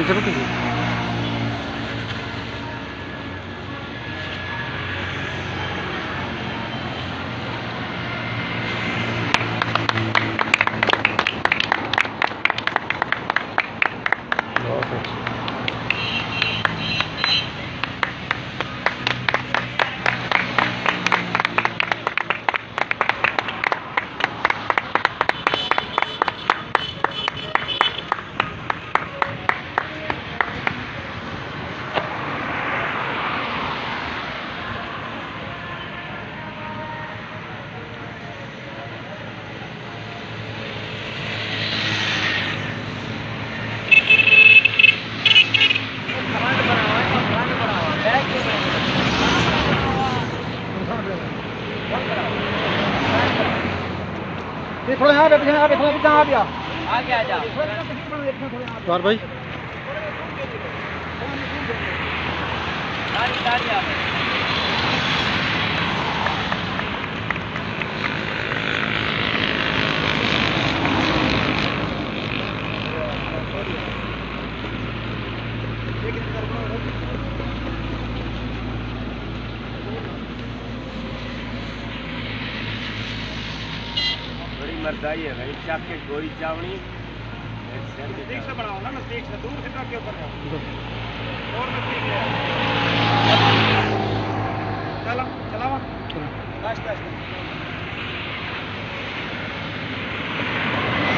पीछे रुकिए। थोड़ा यहाँ पे थोड़ा पीछे आ गया आगे आ जा सर भाई मर्दाई है भाई चाक के गोली चावनी नजदीक से बनाओ ना, नजदीक से, दूर से ट्रक के ऊपर और नजदीक ले चलो चलावा